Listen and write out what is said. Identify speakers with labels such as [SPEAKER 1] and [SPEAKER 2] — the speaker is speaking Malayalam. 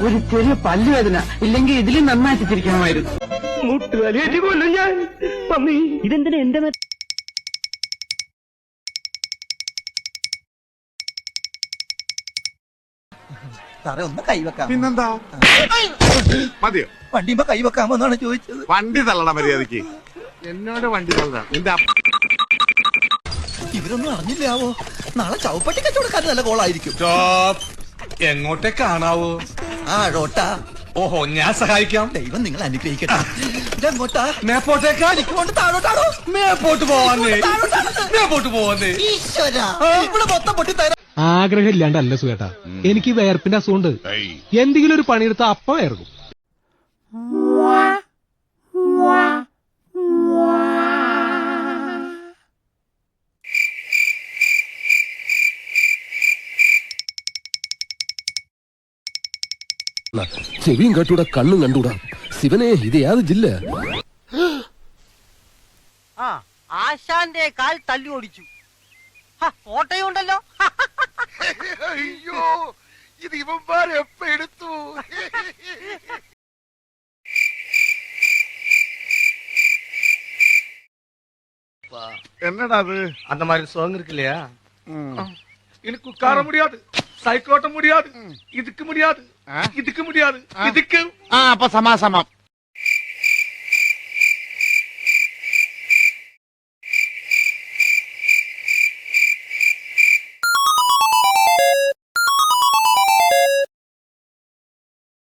[SPEAKER 1] ഒരു ചെറിയ പല്ലുവേദന ഇല്ലെങ്കിൽ ഇതിലും നന്നായിട്ട് തിരിക്കണമായിരുന്നു. മുട്ടുകാലിയേറ്റ് കൊല്ലും ഞാൻ. പന്നി ഇതെന്തിനാ എന്റെ
[SPEAKER 2] സാറേ ഒന്ന് കൈവെക്കാം.
[SPEAKER 3] പിന്നെന്താ മതിയോ?
[SPEAKER 2] വണ്ടിയുമ്പോ കൈവെക്കാമെന്നാണ് ചോദിച്ചത്.
[SPEAKER 3] വണ്ടി തള്ളട മര്യാദക്ക്. എന്നോട് വണ്ടി തള്ളടാ. നിന്റെ
[SPEAKER 2] ഇവരൊന്നും അറിഞ്ഞില്ലാവോ? നാളെ ചവപ്പട്ടി കച്ചവടക്കാരൻ നല്ല കോളായിരിക്കും.
[SPEAKER 4] എങ്ങോട്ടേ കാണാവോ?
[SPEAKER 2] ആഴോട്ടാ.
[SPEAKER 4] ഓഹോ, ഞാൻ സഹായിക്കാം.
[SPEAKER 2] ദൈവം നിങ്ങൾ അനുഗ്രഹിക്കട്ടെ. ഇതെങ്ങോട്ടാ?
[SPEAKER 4] മേപ്പോട്ടേക്കാ.
[SPEAKER 2] എനിക്ക് കൊണ്ട് താഴോട്ടാണോ?
[SPEAKER 4] മേപ്പോട്ട് പോവാന്നേ. മേപ്പോട്ട് പോവാന്നേ.
[SPEAKER 2] ഈശ്വരാ, ഇവിടെ മൊത്തം പൊട്ടി തരാം.
[SPEAKER 5] ആഗ്രഹം ഇല്ലാണ്ടല്ല സുഖേട്ടാ, എനിക്ക് വേർപ്പിന്റെ അസുഖമുണ്ട്. എന്തെങ്കിലും ഒരു പണിയെടുത്ത അപ്പ വേർക്കും.
[SPEAKER 6] ചെവിയും കേട്ടൂടാ, കണ്ണും കണ്ടൂടാ. ശിവനെ, ഇത് യാത് ജില്ല?
[SPEAKER 7] ആശാന്റെ കാൽ തല്ലി ഓടിച്ചു. ഫോട്ടോയും ഉണ്ടല്ലോ.
[SPEAKER 3] അയ്യോ, ഇത് ഇവന്മാരെപ്പ എടുത്തു? என்னடா அது?
[SPEAKER 4] அந்த மாதிரி சோங் இருக்கு இல்லையா?
[SPEAKER 3] எனக்கு உட்கார முடியாது, சைக்கிள் ஓட்ட முடியாது, இதுக்கு முடியாது, இதுக்கு முடியாது, இதுக்கு. அப்ப சமாசமம்.